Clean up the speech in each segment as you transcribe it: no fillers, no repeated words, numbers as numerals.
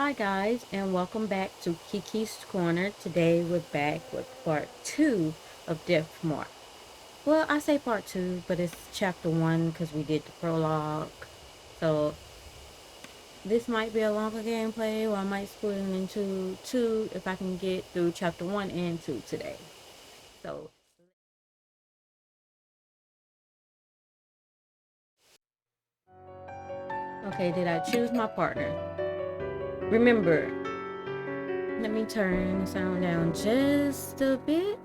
Hi guys, and welcome back to Kiki's Corner. Today we're back with part 2 of Death Mark. Well, I say part 2, but it's chapter 1 because we did the prologue. So this might be a longer gameplay, or I might split it into 2 if I can get through chapter 1 and 2 today. So, okay, did I choose my partner? Remember, let me turn the sound down just a bit.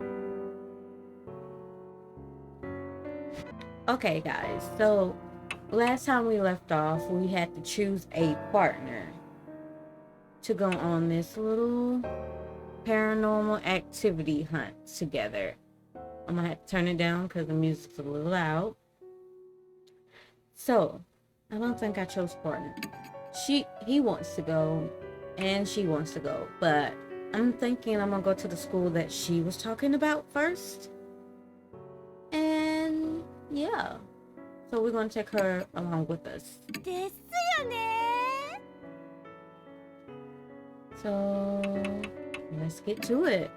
Okay, guys, so last time we left off, we had to choose a partner to go on this little paranormal activity hunt together. I'm gonna have to turn it down because the music's a little loud. So, I don't think I chose partner. He wants to go, and she wants to go, but I'm thinking I'm gonna go to the school that she was talking about first. And yeah, so we're gonna take her along with us. So let's get to it.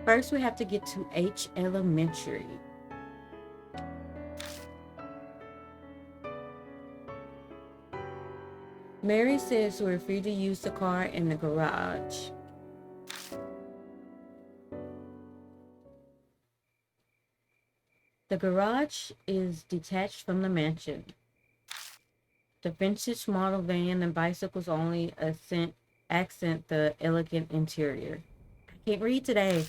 First, we have to get to H Elementary. Mary says we're free to use the car in the garage. The garage is detached from the mansion. The vintage model van and bicycles only accent the elegant interior. I can't read today.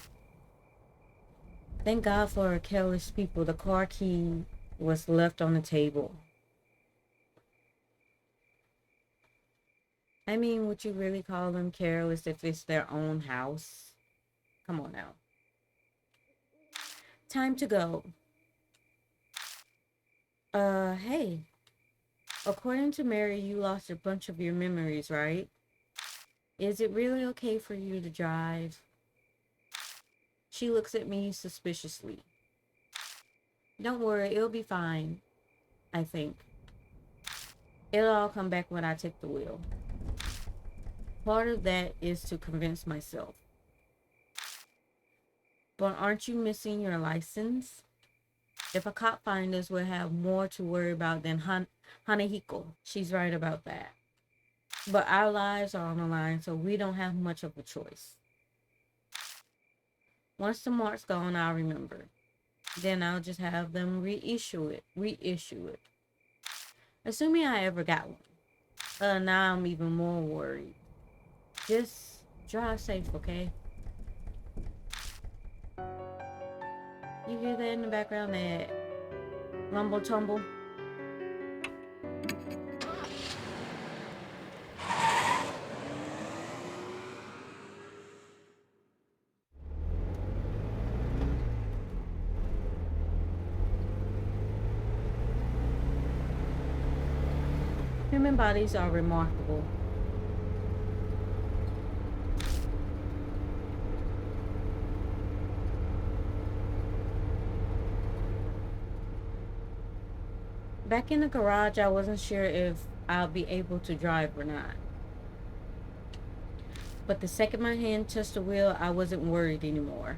Thank God for careless people. The car key was left on the table. I mean, would you really call them careless if it's their own house? Come on now. Time to go. Hey. According to Mary, you lost a bunch of your memories, right? Is it really okay for you to drive? She looks at me suspiciously. Don't worry, it'll be fine, I think. It'll all come back when I take the wheel. Part of that is to convince myself. But aren't you missing your license? If a cop finds us, we'll have more to worry about than Hanahiko. She's right about that. But our lives are on the line, so we don't have much of a choice. Once the mark's gone, I'll remember. Then I'll just have them reissue it. Assuming I ever got one. Now I'm even more worried. Just drive safe, okay? You hear that in the background, that rumble tumble? Human bodies are remarkable. Back in the garage, I wasn't sure if I'll be able to drive or not. But the second my hand touched the wheel, I wasn't worried anymore.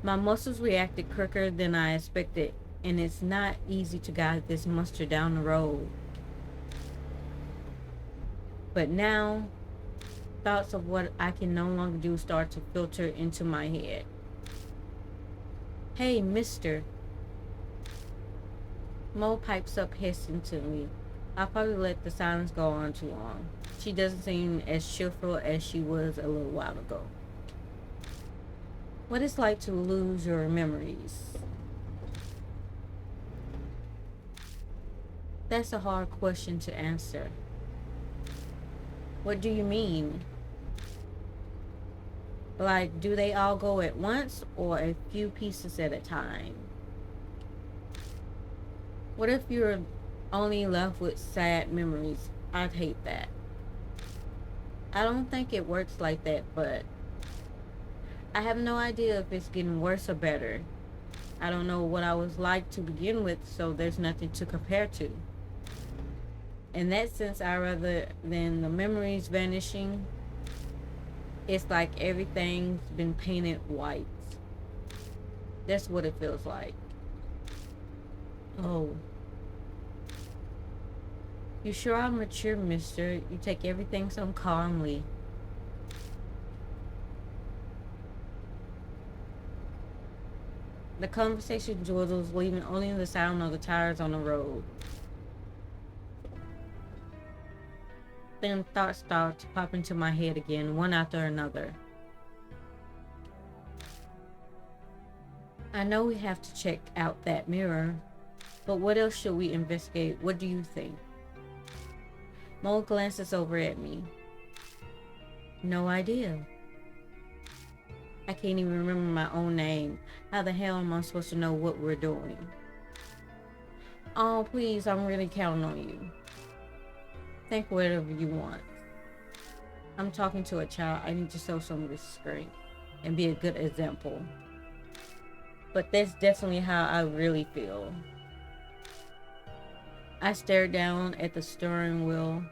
My muscles reacted quicker than I expected, and it's not easy to guide this monster down the road. But now, thoughts of what I can no longer do start to filter into my head. Hey, mister. Mo pipes up hissing to me. I probably let the silence go on too long. She doesn't seem as cheerful as she was a little while ago. What it's like to lose your memories? That's a hard question to answer. What do you mean? Like, do they all go at once or a few pieces at a time? What if you're only left with sad memories? I'd hate that. I don't think it works like that, but I have no idea if it's getting worse or better. I don't know what I was like to begin with, so there's nothing to compare to. In that sense, I rather than the memories vanishing, it's like everything's been painted white. That's what it feels like. Oh, you sure are mature, mister. You take everything so calmly. The conversation dwindles, leaving only the sound of the tires on the road. Then thoughts start to pop into my head again, one after another. I know we have to check out that mirror, but what else should we investigate? What do you think? Mo glances over at me. No idea. I can't even remember my own name. How the hell am I supposed to know what we're doing? Oh, please, I'm really counting on you. Think whatever you want. I'm talking to a child. I need to show some restraint and be a good example. But that's definitely how I really feel. I stared down at the steering wheel,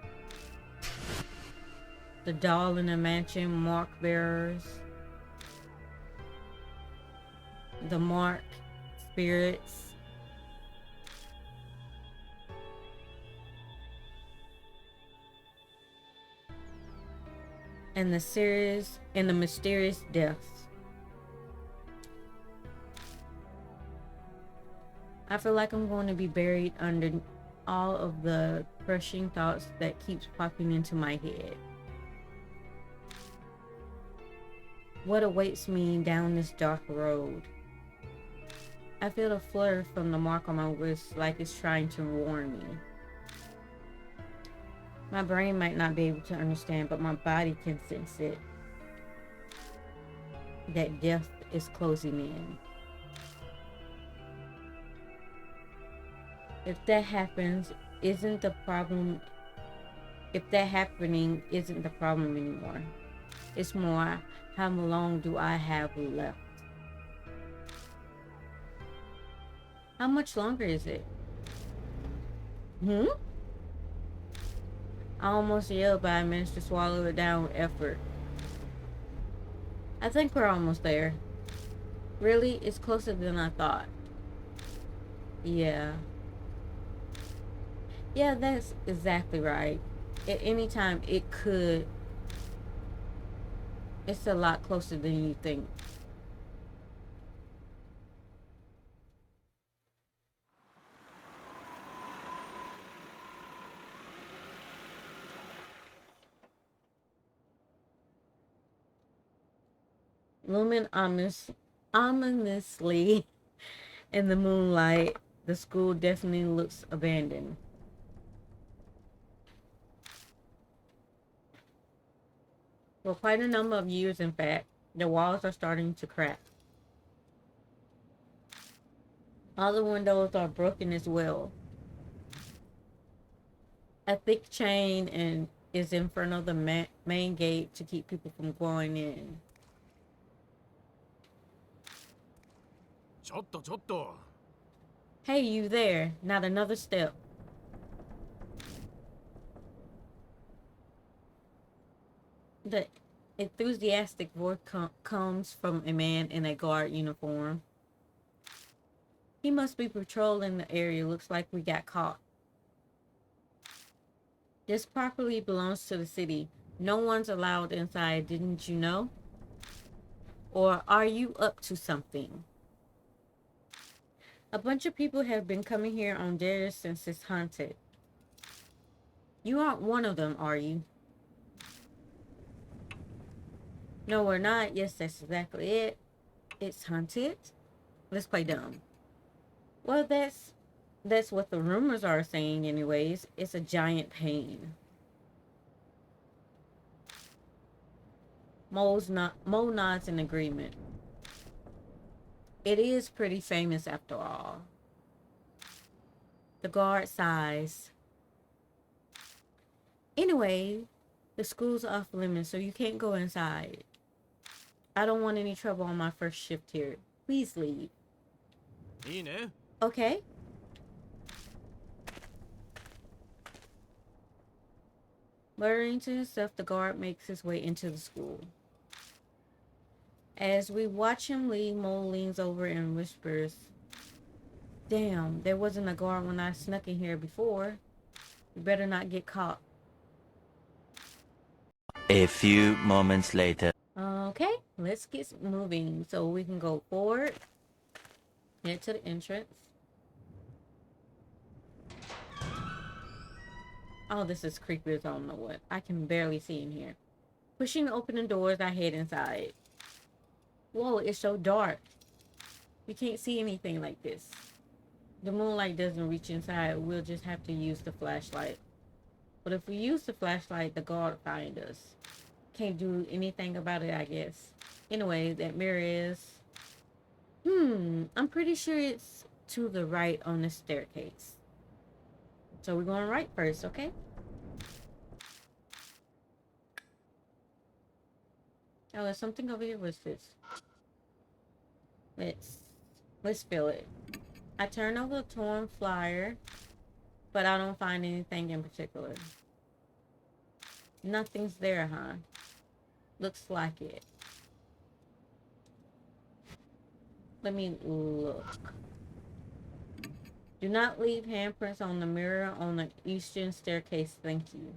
the doll in the mansion, mark bearers, the mark spirits, and the mysterious deaths. I feel like I'm going to be buried under all of the crushing thoughts that keeps popping into my head. What awaits me down this dark road? I feel a flutter from the mark on my wrist, like it's trying to warn me. My brain might not be able to understand, but my body can sense it. That death is closing in. If that happens, isn't the problem if that happening isn't the problem anymore. It's more, how long do I have left? How much longer is it? Hmm? I almost yelled, but I managed to swallow it down with effort. I think we're almost there. Really? It's closer than I thought. Yeah. Yeah, that's exactly right. At any time, it could. It's a lot closer than you think. Looming ominously in the moonlight, the school definitely looks abandoned. For quite a number of years, in fact, the walls are starting to crack. All the windows are broken as well. A thick chain and is in front of the main gate to keep people from going in. ちょっとちょっと Hey, you there. Not another step. The enthusiastic voice comes from a man in a guard uniform. He must be patrolling the area. Looks like we got caught. This property belongs to the city. No one's allowed inside, didn't you know? Or are you up to something? A bunch of people have been coming here on dares since it's haunted. You aren't one of them, are you? No, we're not. Yes, that's exactly it. It's haunted. Let's play dumb. Well, that's what the rumors are saying anyways. It's a giant pain. Mo nods in agreement. It is pretty famous after all. The guard sighs. Anyway, the school's off limits, so you can't go inside. I don't want any trouble on my first shift here. Please leave. いいね Okay? Muttering to himself, the guard makes his way into the school. As we watch him leave, Mo leans over and whispers, "Damn, there wasn't a guard when I snuck in here before. You better not get caught." A few moments later. Okay, let's get moving so we can go forward, head to the entrance. Oh, this is creepy as I don't know what. I can barely see in here. Pushing open the doors, I head inside. Whoa, it's so dark. We can't see anything like this. The moonlight doesn't reach inside. We'll just have to use the flashlight. But if we use the flashlight, the guard will find us. Can't do anything about it, I guess. Anyway, that mirror is... I'm pretty sure it's to the right on the staircase. So we're going right first, okay? Oh, there's something over here. What's this? Let's fill it. I turn over the torn flyer, but I don't find anything in particular. Nothing's there, huh? Looks like it. Let me look. Do not leave handprints on the mirror on the eastern staircase, thank you.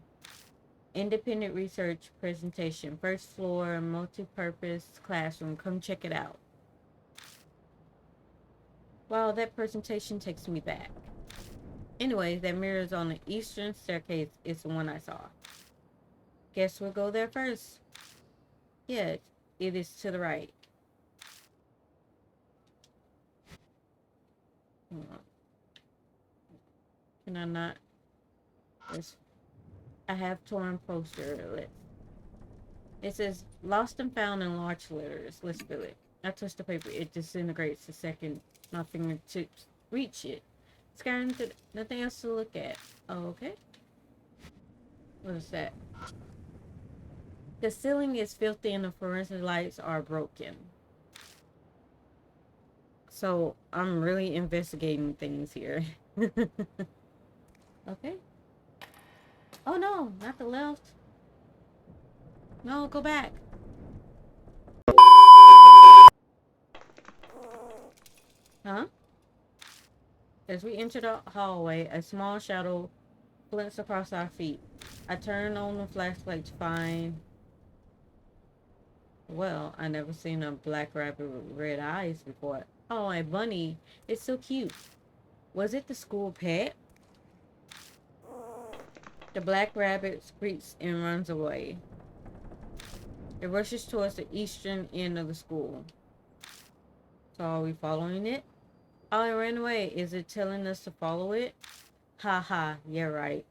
Independent research presentation, first floor, multi-purpose classroom. Come check it out. Wow, that presentation takes me back. Anyway, that mirror is on the eastern staircase. It's the one I saw. Guess we'll go there first. Yeah, it is to the right. Can I not? I have torn poster. It says lost and found in large letters. Let's fill it. I touch the paper. It disintegrates the second my fingertips reach it. Scanning to nothing else to look at. Oh, okay. What is that? The ceiling is filthy and the fluorescent lights are broken. So I'm really investigating things here. Okay. Oh no, not the left. No, go back. Huh? As we enter the hallway, a small shadow flints across our feet. I turn on the flashlight to find... Well, I never seen a black rabbit with red eyes before. Oh, a bunny. It's so cute. Was it the school pet? The black rabbit squeaks and runs away. It rushes towards the eastern end of the school. So are we following it? Oh, it ran away. Is it telling us to follow it? Ha ha, yeah, right.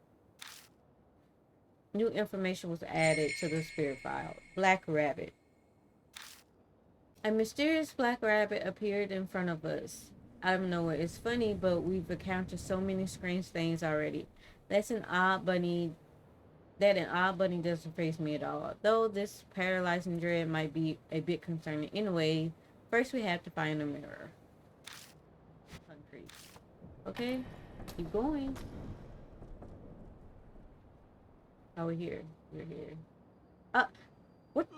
New information was added to the spirit file. Black rabbit. A mysterious black rabbit appeared in front of us. I don't know what it's funny, but we've encountered so many strange things already. That an odd bunny doesn't faze me at all. Though this paralyzing dread might be a bit concerning. Anyway, first we have to find a mirror. Concrete. Okay, keep going. Oh, we're here. We're here. What?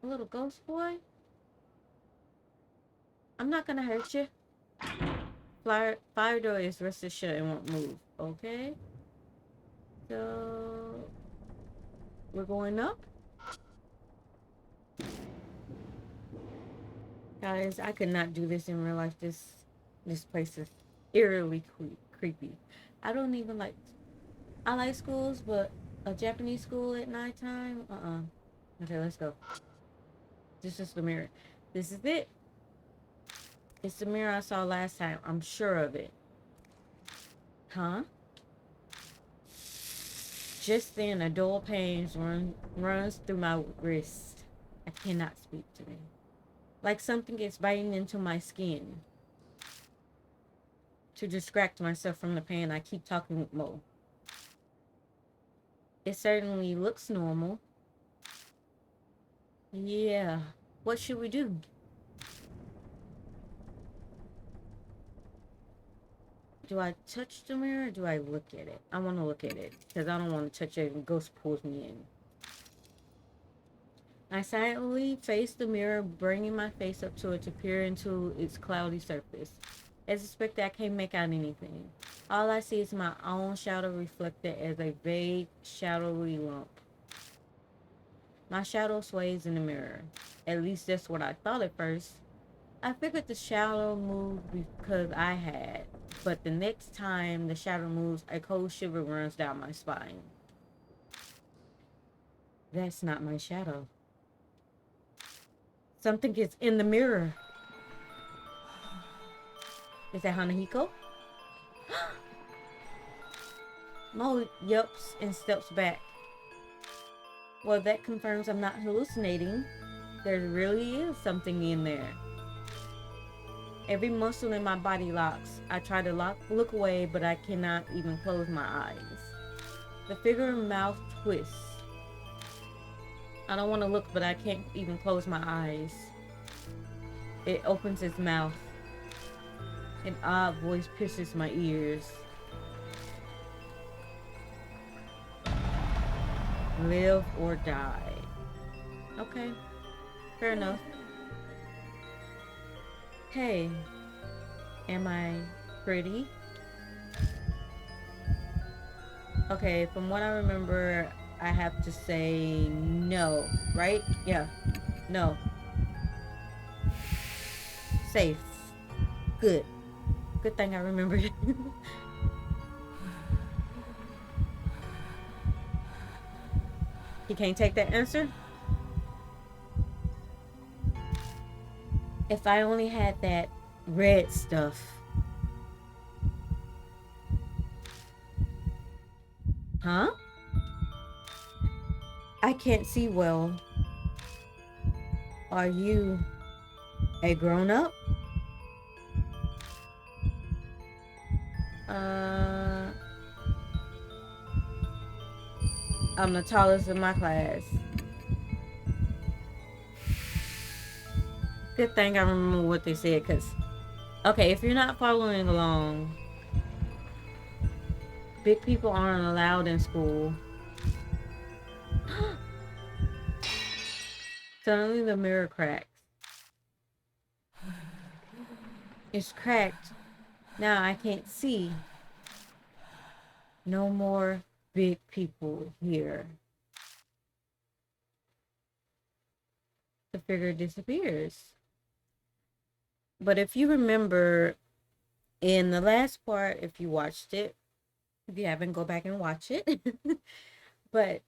A little ghost boy? I'm not gonna hurt you. Fire door is rested shut and won't move. Okay. So we're going up. Guys, I could not do this in real life. This place is eerily creepy. I don't even like... I like schools, but a Japanese school at nighttime? Okay, let's go. This is the mirror. This is it. It's the mirror I saw last time. I'm sure of it. Huh? Just then, a dull pain runs through my wrist. I cannot speak today. Like something is biting into my skin. To distract myself from the pain, I keep talking with Mo. It certainly looks normal. Yeah. What should we do? Do I touch the mirror or do I look at it? I want to look at it because I don't want to touch it and ghost pulls me in. I silently face the mirror, bringing my face up to it to peer into its cloudy surface. As expected, I can't make out anything. All I see is my own shadow reflected as a vague, shadowy lump. My shadow sways in the mirror. At least that's what I thought at first. I figured the shadow moved because I had, but the next time the shadow moves, a cold shiver runs down my spine. That's not my shadow. Something is in the mirror. Is that Hanahiko? Mo yelps and steps back. Well, that confirms I'm not hallucinating. There really is something in there. Every muscle in my body locks. I try to look away, but I cannot even close my eyes. The figure mouth twists. I don't want to look, but I can't even close my eyes. It opens its mouth. An odd voice pierces my ears. Live or die. Okay, fair enough. Hey, am I pretty? Okay, from what I remember, I have to say no, right? Yeah, no. Safe. Good. Good thing I remembered. He can't take that answer? If I only had that red stuff. Huh? I can't see well. Are you a grown-up? I'm the tallest in my class. Good thing I remember what they said, because... Okay, if you're not following along, big people aren't allowed in school. Suddenly the mirror cracks. It's cracked. Now I can't see. No more big people here. The figure disappears. But if you remember, in the last part, if you watched it, if you haven't, go back and watch it. But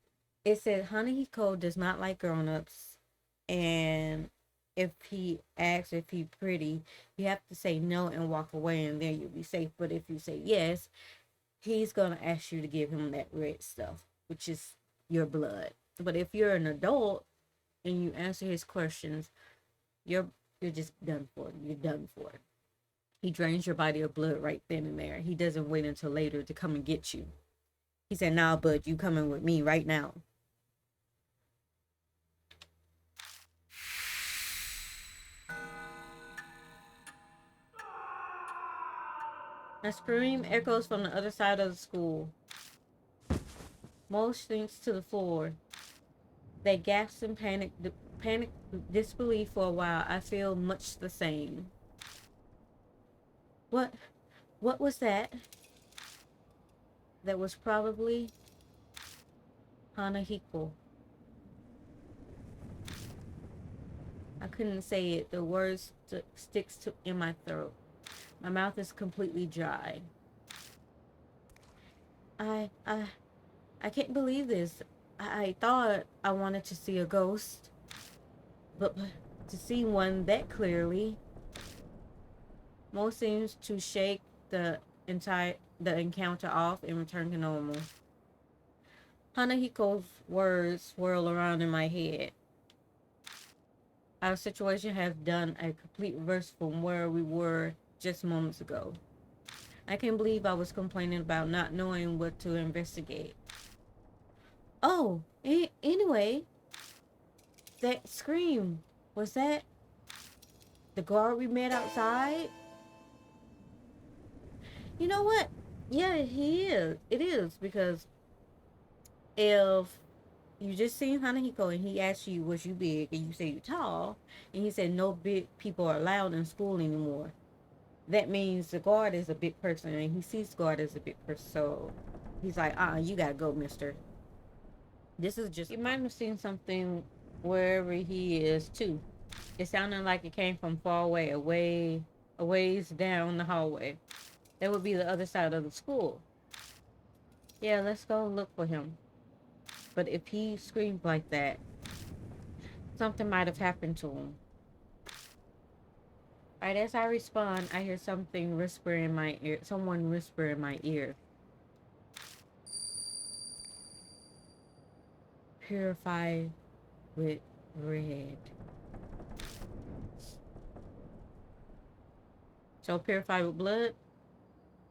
it said Hanahiko does not like grown-ups, and if he asks if he's pretty, you have to say no and walk away, and then you'll be safe. But if you say yes, he's gonna ask you to give him that red stuff, which is your blood. But if you're an adult and you answer his questions, you're just done for. You're done for. He drains your body of blood right then and there. He doesn't wait until later to come and get you. He said, "Nah, bud, you coming with me right now." A scream echoes from the other side of the school. Mo sinks to the floor. They gasp in panic disbelief for a while. I feel much the same. What was that? That was probably Hanahiko. I couldn't say it. The words sticks in my throat. My mouth is completely dry. I can't believe this. I thought I wanted to see a ghost, but to see one that clearly. Mo seems to shake the encounter off and return to normal. Hanahiko's words swirl around in my head. Our situation has done a complete reverse from where we were just moments ago. I can't believe I was complaining about not knowing what to investigate. Oh, anyway, that scream, was that the guard we met outside? You know what? Yeah, he is. It is because if you just seen Hanahiko and he asked you, was you big? And you say you tall. And he said, no big people are allowed in school anymore. That means the guard is a big person and he sees the guard as a big person. So he's like, you gotta go, mister. This is just, you might have seen something wherever he is too. It sounded like it came from far away, a ways down the hallway. That would be the other side of the school. Yeah, let's go look for him. But if he screamed like that, something might have happened to him. Right as I respond, I hear something whisper in my ear. Someone whisper in my ear. Purify with red. So purify with blood?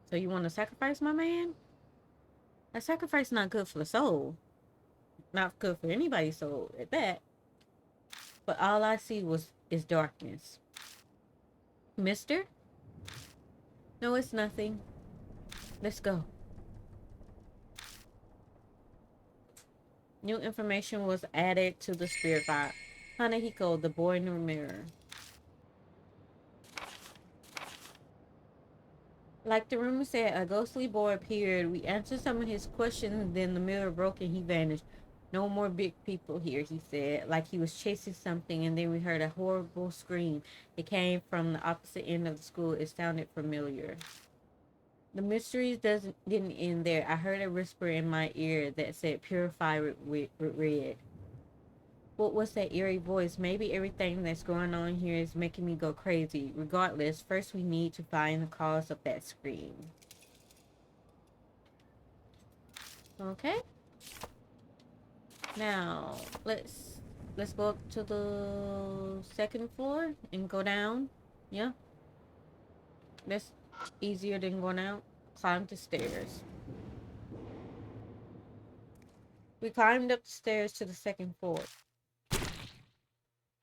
So you want to sacrifice my man? A sacrifice not good for the soul. Not good for anybody's soul at that. But all I see is darkness. Mister? No, it's nothing. Let's go. New information was added to the spirit file. Hanahiko, the boy in the mirror. Like the rumor said, a ghostly boy appeared. We answered some of his questions, then the mirror broke and he vanished. No more big people here, he said, like he was chasing something, and then we heard a horrible scream. It came from the opposite end of the school. It sounded familiar. The mysteries didn't end there. I heard a whisper in my ear that said, purify with red. What was that eerie voice? Maybe everything that's going on here is making me go crazy. Regardless, first we need to find the cause of that scream. Okay. Now, let's go up to the second floor and go down. Yeah. That's easier than going out. Climb the stairs. We climbed up the stairs to the second floor.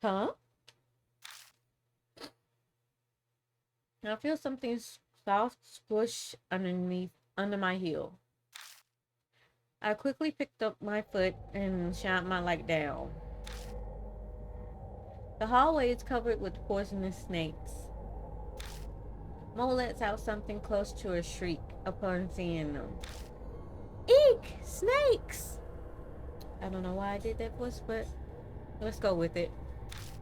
Huh? I feel something soft squish under my heel. I quickly picked up my foot and shined my light down. The hallway is covered with poisonous snakes. Mo lets out something close to a shriek upon seeing them. Eek! Snakes! I don't know why I did that voice, but let's go with it.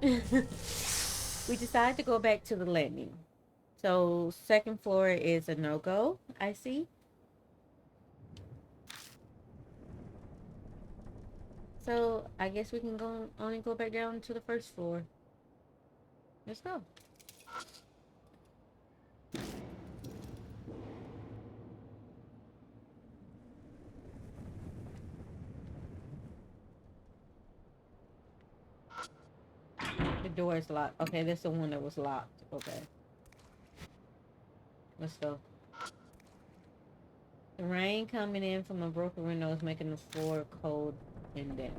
We decided to go back to the landing. So, second floor is a no-go, I see. So, I guess we can only go back down to the first floor. Let's go. The door is locked. Okay, that's the one that was locked. Okay. Let's go. The rain coming in from the broken windows making the floor cold and damp.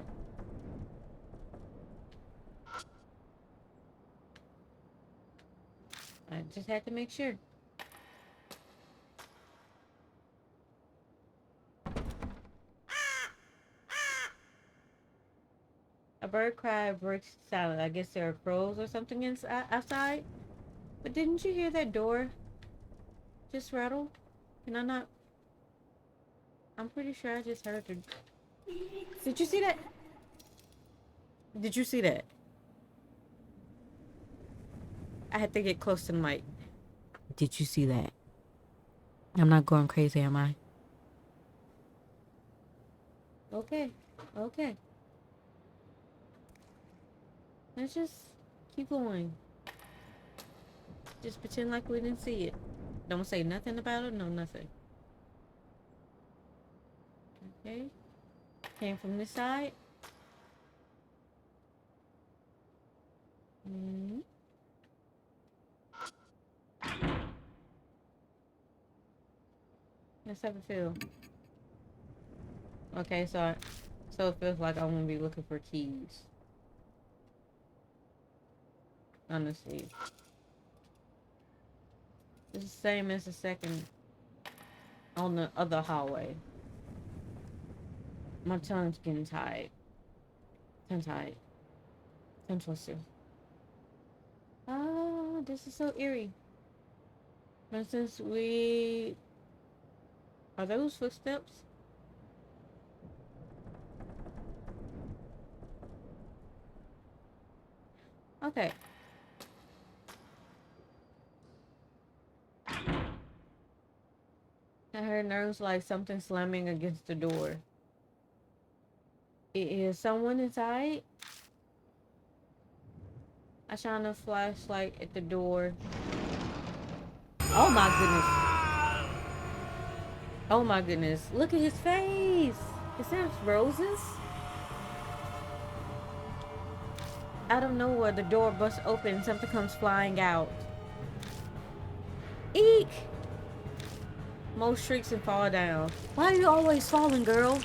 I just had to make sure. A bird cry breaks silence. I guess there are crows or something inside outside. But didn't you hear that door just rattle? Can I not? I'm pretty sure I just heard it. Did you see that? Did you see that? I had to get close to the mic. Did you see that? I'm not going crazy, am I? Okay. Okay. Let's just keep going. Just pretend like we didn't see it. Don't say nothing about it, no nothing. Okay. Came from this side. Let's have a feel. Okay, so it feels like I'm gonna be looking for keys. Honestly. It's the same as the second on the other hallway. My tongue's getting tied. Tongue tied. Tongue twister. Oh, this is so eerie. But since we... Are those footsteps? Okay. I heard nerves like something slamming against the door. Is someone inside? I shine a flashlight at the door. Oh my goodness. Oh my goodness. Look at his face. Is that roses? Out of nowhere, the door busts open and something comes flying out. Eek! Mo shrieks and fall down. Why are you always falling, girl?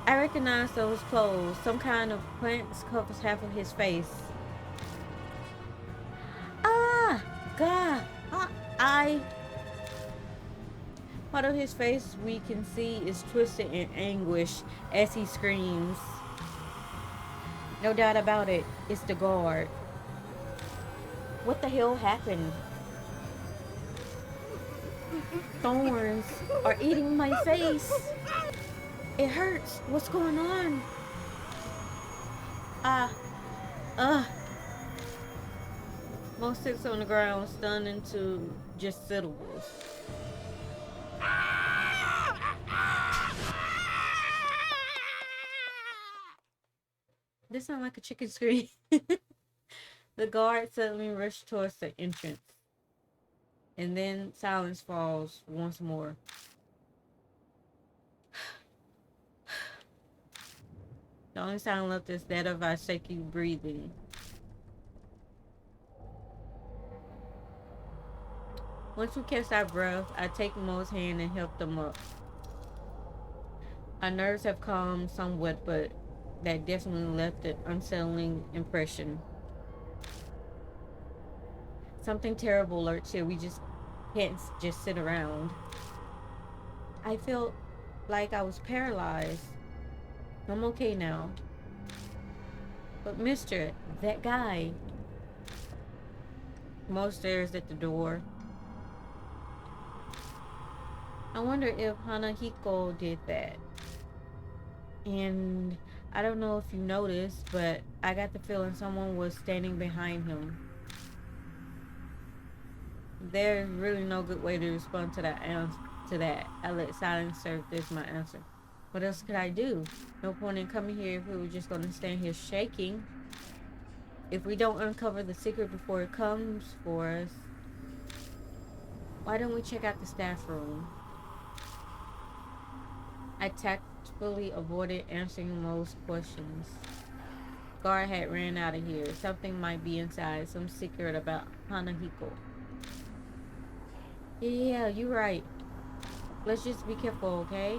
I recognize those clothes. Some kind of plants covers half of his face. Ah! God! I... Part of his face we can see is twisted in anguish as he screams. No doubt about it, it's the guard. What the hell happened? Thorns are eating my face. It hurts. What's going on? Most sits on the ground, stunned into just syllables. This sounds like a chicken scream. The guard suddenly rushed towards the entrance. And then silence falls once more. The only sound left is that of our shaky breathing. Once we catch our breath, I take Mo's hand and help them up. Our nerves have calmed somewhat, but that definitely left an unsettling impression. Something terrible lurks here. We just can't just sit around. I felt like I was paralyzed. I'm okay now. But mister, that guy. Mo stares at the door. I wonder if Hanahiko did that. And I don't know if you noticed, but I got the feeling someone was standing behind him. There's really no good way to respond to that I let silence serve as my answer. What else could I do? No point in coming here if we were just gonna stand here shaking. If we don't uncover the secret before it comes for us, why don't we check out the staff room? I tactfully avoided answering most questions. Guard had ran out of here. Something might be inside. Some secret about Hanahiko. Yeah, you're right. Let's just be careful, okay?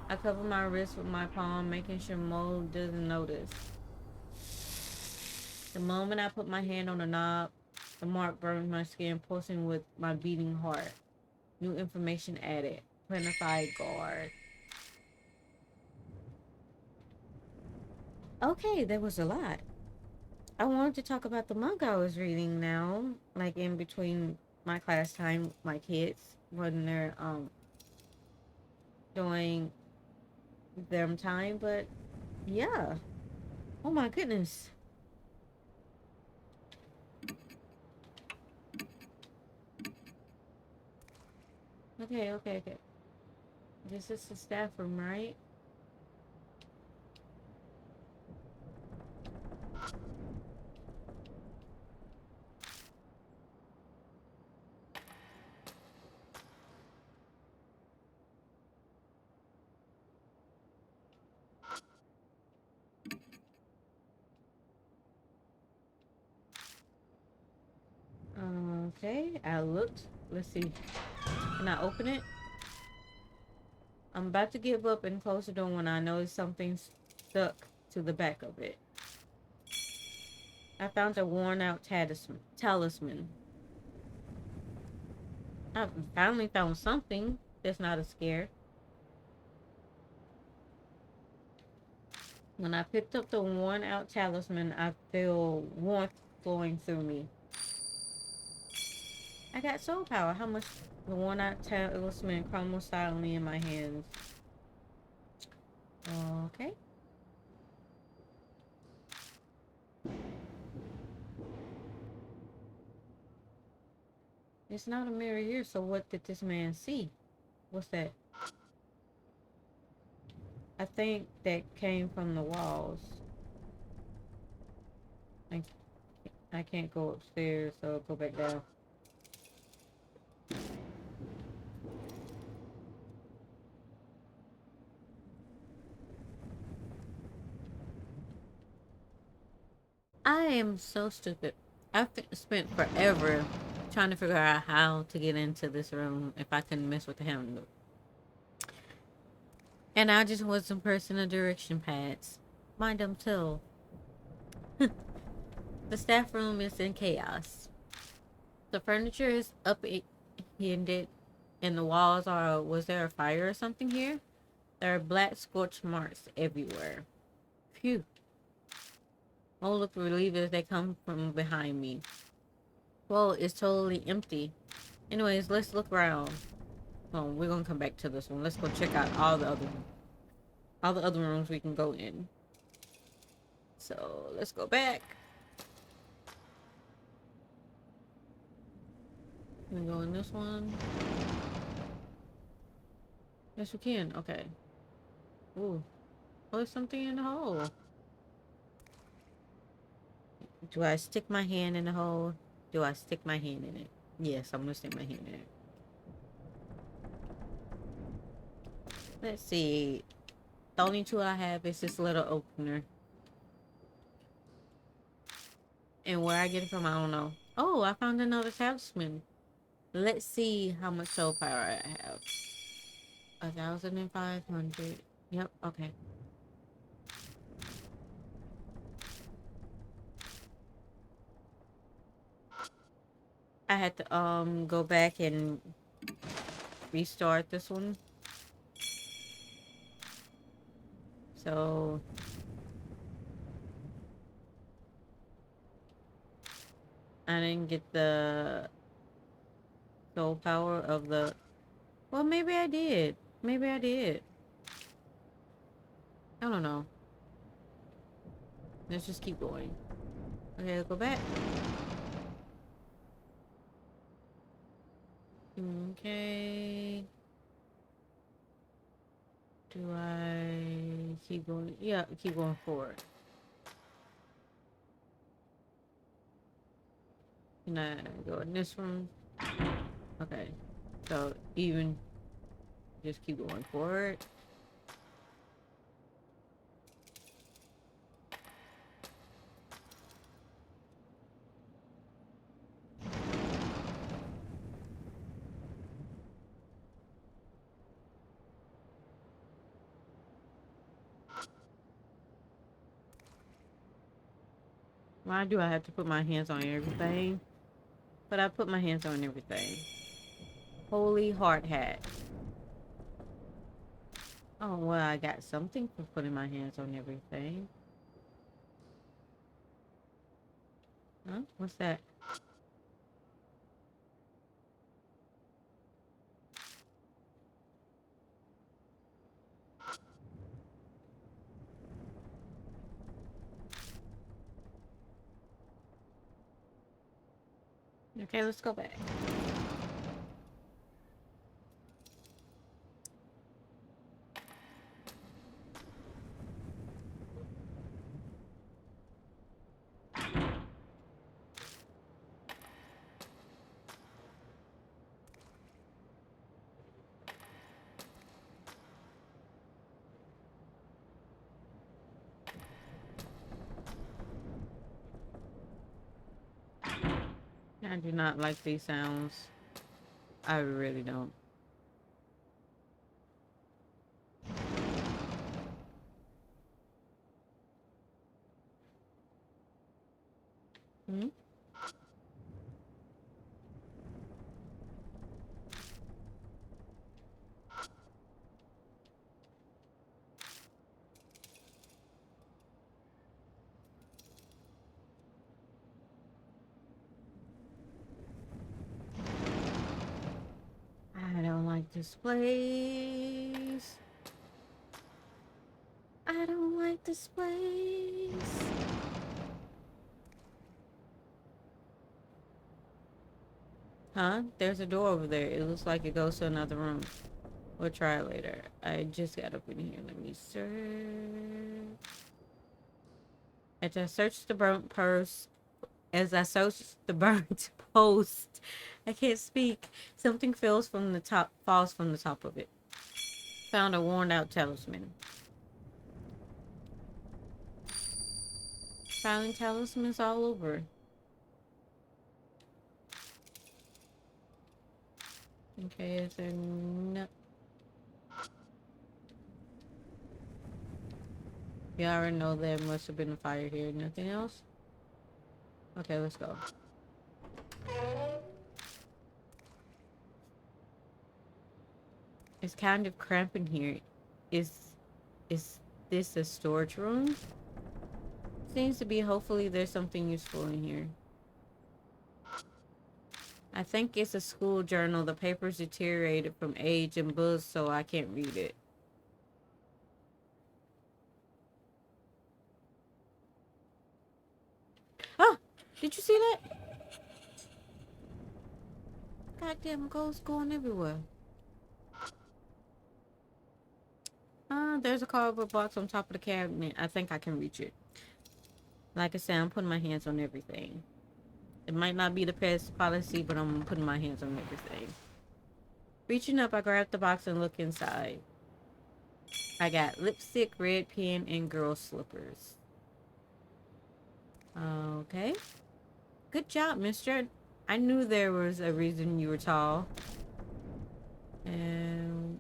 I cover my wrist with my palm, making sure Mo doesn't notice. The moment I put my hand on the knob, the mark burns my skin, pulsing with my beating heart. New information added. Planified guard. Okay, there was a lot. I wanted to talk about the manga I was reading now, like in between my class time with my kids when they're doing them time, but yeah. Oh my goodness. Okay. This is the staff room, right? Okay, I looked. Let's see. Can I open it? I'm about to give up and close the door when I notice something's stuck to the back of it. I found a worn out talisman. I finally found something that's not a scare. When I picked up the worn out talisman, I feel warmth flowing through me. I got soul power. How much? The worn out talisman crumbles silently in my hands. Okay. It's not a mirror here, so what did this man see? What's that? I think that came from the walls. I, I can't go upstairs, so I'll go back down. I am so stupid. I've spent forever trying to figure out how to get into this room if I couldn't mess with the handle. And I just wasn't pressing the direction pads. Mind them too. The staff room is in chaos. The furniture is upended and the walls are... Was there a fire or something here? There are black scorch marks everywhere. Phew. Oh, look relieved as they come from behind me. Well, it's totally empty. Anyways, let's look around. Oh, we're gonna come back to this one. Let's go check out all the other rooms we can go in. So let's go back. We go in this one. Yes, we can. Okay. Ooh. Oh, there's something in the hole. Do I stick my hand in the hole? Do I stick my hand in it? Yes, I'm gonna stick my hand in it. Let's see. The only tool I have is this little opener. And where I get it from, I don't know. Oh, I found another talisman. Let's see how much soul power I have. 1,500. Yep, okay. I had to go back and restart this one. So I didn't get the soul power of the... Well, maybe I did. Maybe I did. I don't know. Let's just keep going. Okay, let's go back. Okay. Do I keep going? Yeah, keep going forward. Can I go in this one? Okay. So even just keep going forward. Why do I have to put my hands on everything? But I put my hands on everything. Holy hard hat. Oh, well, I got something for putting my hands on everything. Huh? What's that? Okay, let's go back. I do not like these sounds. I really don't. Hmm? this place. I don't like this place. Huh? There's a door over there. It looks like it goes to another room. We'll try it later. I just got up in here. Let me search. As I searched the burnt post, I can't speak. Something falls from the top of it. Found a worn out talisman. Finding talismans all over. Okay, is there no... You already know there must have been a fire here. Nothing else? Okay, let's go. It's kind of cramping here. Is this a storage room? Seems to be. Hopefully there's something useful in here. I think it's a school journal. The paper's deteriorated from age and buzz, so I can't read it. Ah! Did you see that? Goddamn ghosts going everywhere. There's a cardboard box on top of the cabinet. I think I can reach it. Like I said, I'm putting my hands on everything. It might not be the best policy, but I'm putting my hands on everything. Reaching up, I grab the box and look inside. I got lipstick, red pen, and girl slippers. Okay. Good job, mister. I knew there was a reason you were tall. And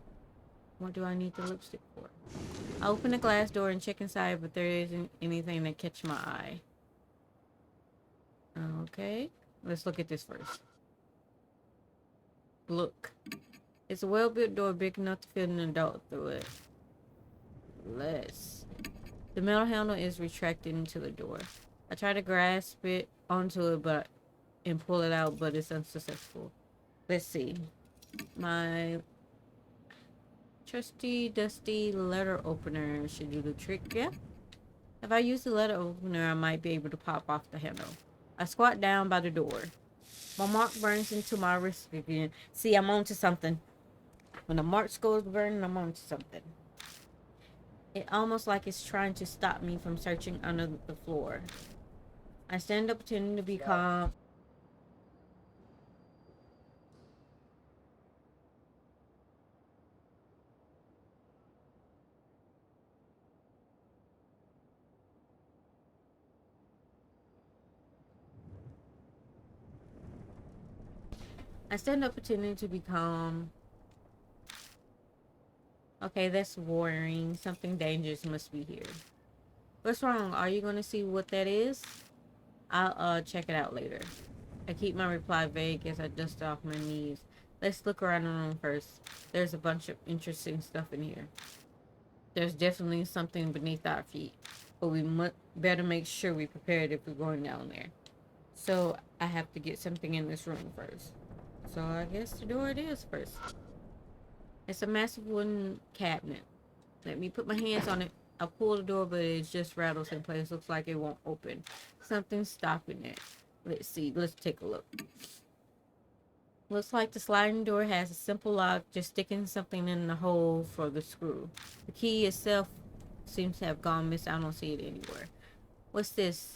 what do I need the lipstick for? I open the glass door and check inside, but there isn't anything that catch my eye. Okay. Let's look at this first. Look. It's a well-built door big enough to fit an adult through it. The metal handle is retracted into the door. I try to grasp it onto it and pull it out, but it's unsuccessful. Let's see. My trusty, dusty letter opener should do the trick, yeah? If I use the letter opener, I might be able to pop off the handle. I squat down by the door. My mark burns into my wrist again. See, I'm onto something. When the marks goes burning, I'm onto something. It's almost like it's trying to stop me from searching under the floor. I stand up pretending to be calm. Okay, that's worrying. Something dangerous must be here. What's wrong? Are you going to see what that is? I'll check it out later. I keep my reply vague as I dust off my knees. Let's look around the room first. There's a bunch of interesting stuff in here. There's definitely something beneath our feet, but we better make sure we prepared if we're going down there. So I have to get something in this room first. So I guess the door it is first. It's a massive wooden cabinet. Let me put my hands on it. I pull the door, but it just rattles in place. Looks like it won't open. Something's stopping it. Let's see. Let's take a look. Looks like the sliding door has a simple lock, just sticking something in the hole for the screw. The key itself seems to have gone missing. I don't see it anywhere. What's this?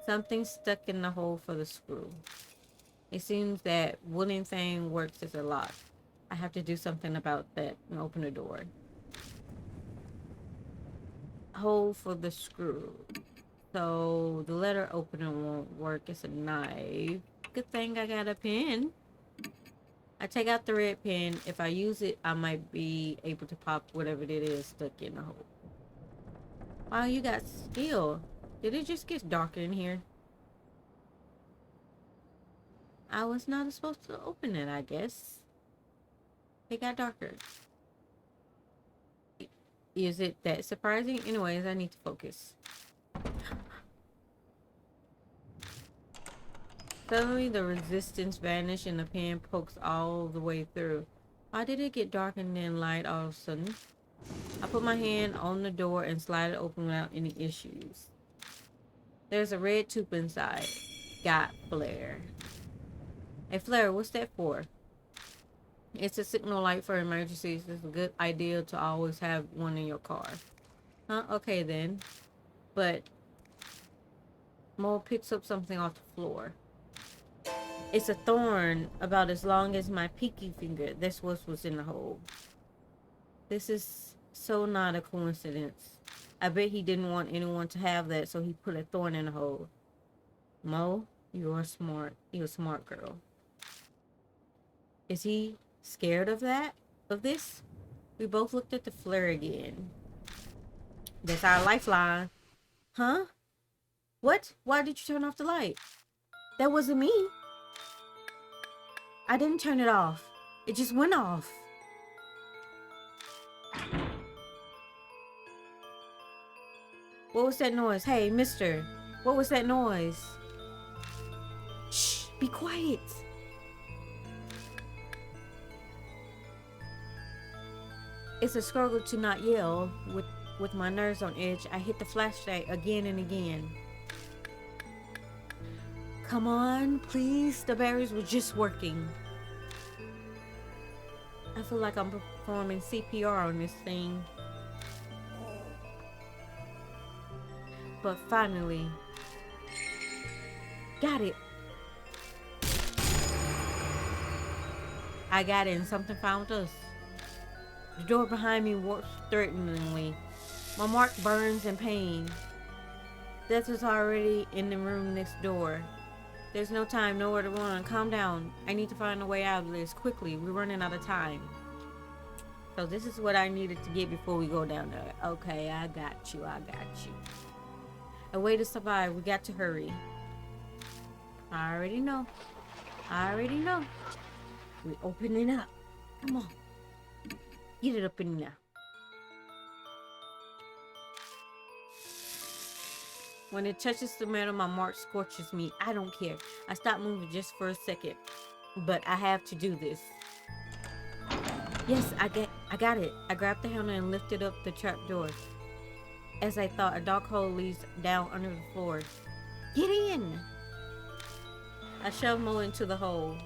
Something stuck in the hole for the screw. It seems that wooden thing works as a lock. I have to do something about that and open the door. Hole for the screw. So the letter opener won't work. It's a knife. Good thing I got a pen. I take out the red pen. If I use it, I might be able to pop whatever it is stuck in the hole. Wow, you got skill. Did it just get darker in here? I was not supposed to open it, I guess. It got darker. Is it that surprising? Anyways, I need to focus. Suddenly, the resistance vanished and the pen pokes all the way through. Why did it get dark and then light all of a sudden? I put my hand on the door and slide it open without any issues. There's a red tube inside. Got flare. Hey, flare, what's that for? It's a signal light for emergencies. It's a good idea to always have one in your car. Huh? Okay then. But Mo picks up something off the floor. It's a thorn about as long as my pinky finger. That's what was in the hole. This is so not a coincidence. I bet he didn't want anyone to have that, so he put a thorn in the hole. Mo, you're smart. You're a smart girl. Is he scared of that? Of this? We both looked at the flare again. That's our lifeline. Huh? What? Why did you turn off the light? That wasn't me. I didn't turn it off. It just went off. What was that noise? Hey, mister. What was that noise? Shh, be quiet. It's a struggle to not yell. With my nerves on edge, I hit the flashlight again and again. Come on, please. The batteries were just working. I feel like I'm performing CPR on this thing. But finally, got it. I got it and something found us. The door behind me warps threateningly. My mark burns in pain. Death is already in the room next door. There's no time, nowhere to run. Calm down. I need to find a way out of this quickly. We're running out of time. So this is what I needed to get before we go down there. Okay, I got you. I got you. A way to survive. We got to hurry. I already know. I already know. We're opening up. Come on. Get it up in there. When it touches the metal, my mark scorches me. I don't care. I stop moving just for a second. But I have to do this. Yes, I got it. I grabbed the handle and lifted up the trapdoor. As I thought, a dark hole leads down under the floor. Get in! I shove Mo into the hole.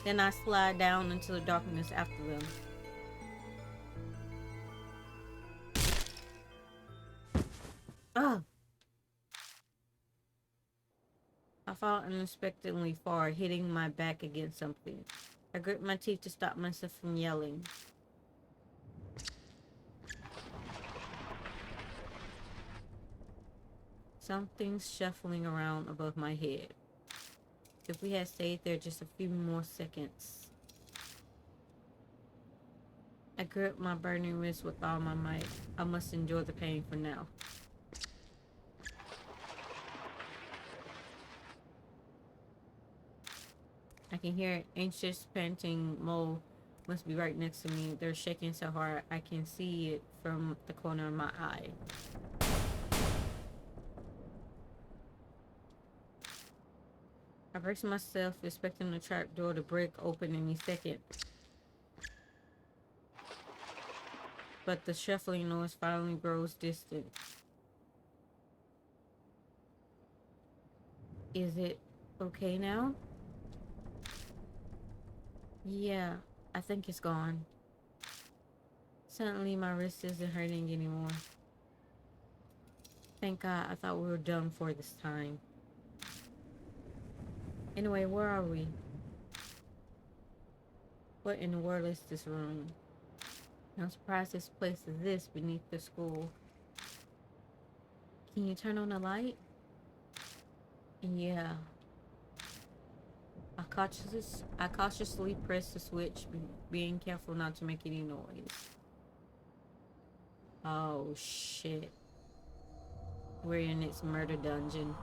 Then I slide down into the darkness after them. Ugh! I fall unexpectedly far, hitting my back against something. I grit my teeth to stop myself from yelling. Something's shuffling around above my head. If we had stayed there just a few more seconds. I grip my burning wrist with all my might. I must endure the pain for now. I can hear anxious panting. Mo must be right next to me. They're shaking so hard I can see it from the corner of my eye. I brace myself, expecting the trap door to break open any second. But the shuffling noise finally grows distant. Is it okay now? Yeah, I think it's gone. Suddenly my wrist isn't hurting anymore. Thank God, I thought we were done for this time. Anyway, where are we? What in the world is this room? I'm surprised this place is this beneath the school. Can you turn on the light? Yeah. I cautiously press the switch, being careful not to make any noise. Oh shit. We're in its murder dungeon.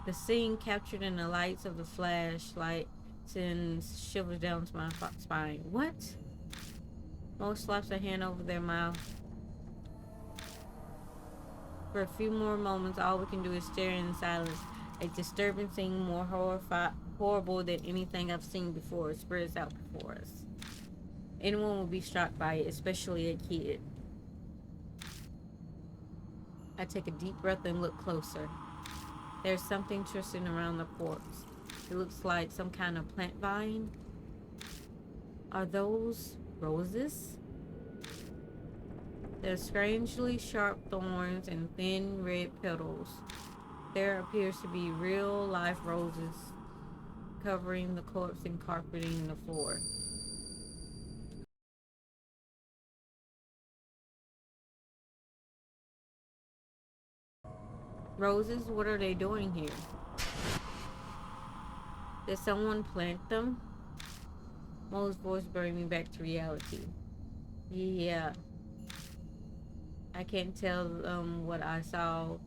The scene captured in the lights of the flashlight sends shivers down my spine. What? Mo slaps her hand over their mouth. For a few more moments, all we can do is stare in silence. A disturbing scene more horrible than anything I've seen before spreads out before us. Anyone will be shocked by it, especially a kid. I take a deep breath and look closer. There's something twisting around the corpse. It looks like some kind of plant vine. Are those roses? They're strangely sharp thorns and thin red petals. There appears to be real life roses covering the corpse and carpeting the floor. Roses? What are they doing here? Did someone plant them? Mo's voice brought me back to reality. Yeah. I can't tell what I saw.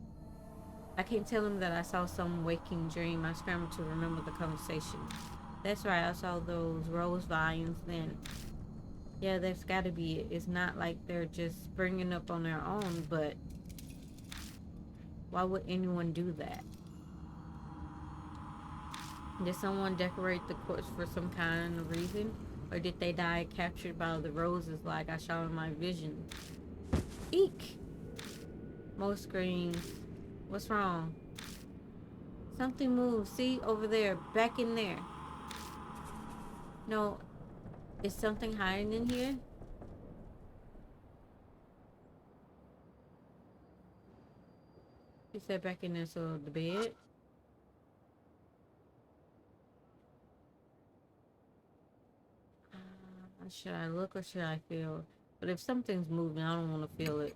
I can't tell him that I saw some waking dream. I scrambled to remember the conversation. That's right, I saw those rose vines then. Yeah, that's gotta be it. It's not like they're just springing up on their own, but why would anyone do that? Did someone decorate the corpse for some kind of reason? Or did they die captured by the roses like I saw in my vision? Eek! Mo screams. What's wrong? Something moved. See? Over there. Back in there. No. Is something hiding in here? He said back in there, so the bed? Should I look or should I feel? But if something's moving, I don't want to feel it.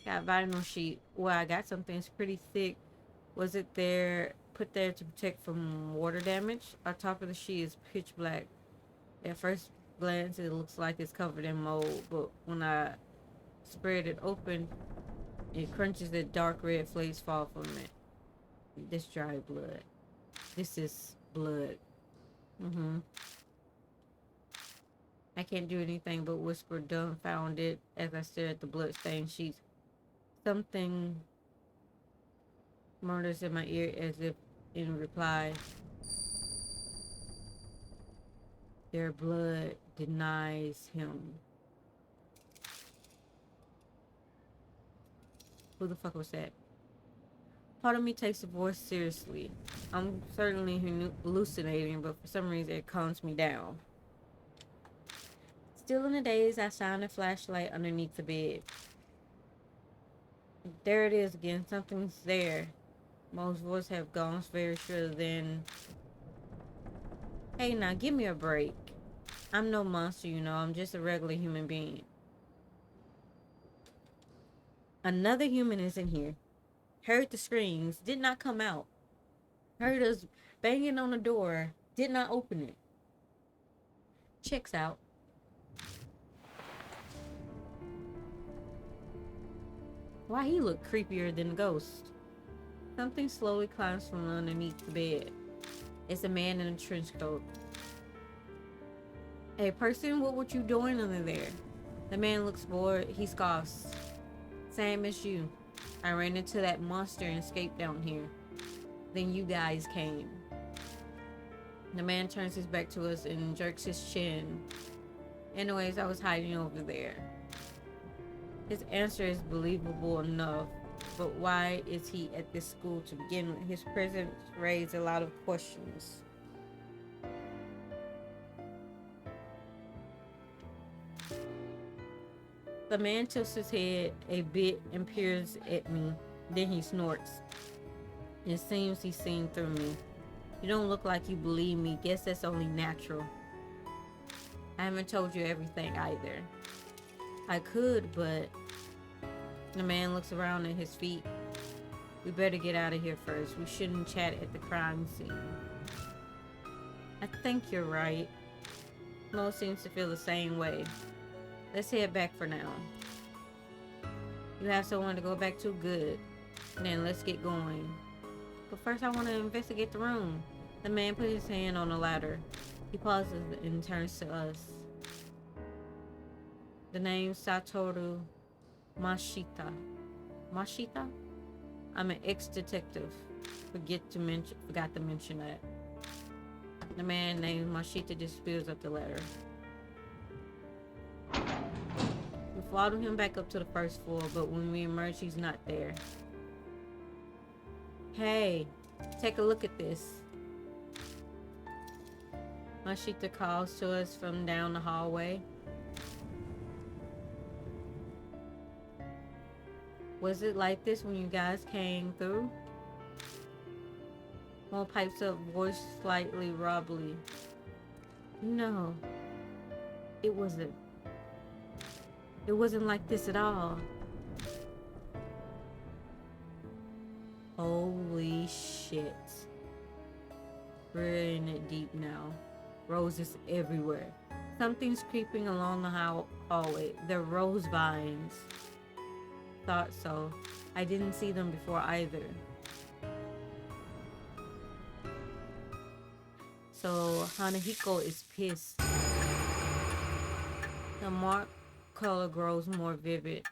Got vinyl sheet. Well, I got something. It's pretty thick. Was it there, put there to protect from water damage? Our top of the sheet is pitch black. At first glance, it looks like it's covered in mold, but when I spread it open, it crunches. The dark red flakes fall from it. This dry blood. This is blood. I can't do anything but whisper dumbfounded as I stare at the blood-stained sheets. Something murmurs in my ear as if in reply. Their blood denies him. Who the fuck was that? Part of me takes the voice seriously. I'm certainly hallucinating, but for some reason it calms me down. Still in the daze, I shine a flashlight underneath the bed. There it is again. Something's there. Most voices have gone very sure then. Hey, now give me a break. I'm no monster, you know. I'm just a regular human being. Another human is in here. Heard the screams. Did not come out. Heard us banging on the door. Did not open it. Checks out. Why he look creepier than the ghost? Something slowly climbs from underneath the bed. It's a man in a trench coat. Hey person, what were you doing under there? The man looks bored. He scoffs. Same as you. I ran into that monster and escaped down here. Then you guys came. The man turns his back to us and jerks his chin. Anyways, I was hiding over there. His answer is believable enough, but why is he at this school to begin with? His presence raised a lot of questions. The man tilts his head a bit and peers at me. Then he snorts. It seems he's seen through me. You don't look like you believe me. Guess that's only natural. I haven't told you everything either. I could, but... The man looks around at his feet. We better get out of here first. We shouldn't chat at the crime scene. I think you're right. Mo seems to feel the same way. Let's head back for now. You have someone to go back to? Good. Then let's get going. But first I want to investigate the room. The man put his hand on the ladder. He pauses and turns to us. The name Satoru Mashita. Mashita? I'm an ex-detective. Forgot to mention that. The man named Mashita just fills up the letter. We followed him back up to the first floor, but when we emerge, he's not there. Hey, take a look at this. Mashita calls to us from down the hallway. Was it like this when you guys came through? Mo pipes up, voice slightly rubbly. No, it wasn't. It wasn't like this at all. Holy shit. We're in it deep now. Roses everywhere. Something's creeping along the hallway. They're rose vines. Thought so. I didn't see them before either. So Hanahiko is pissed. The mark color grows more vivid.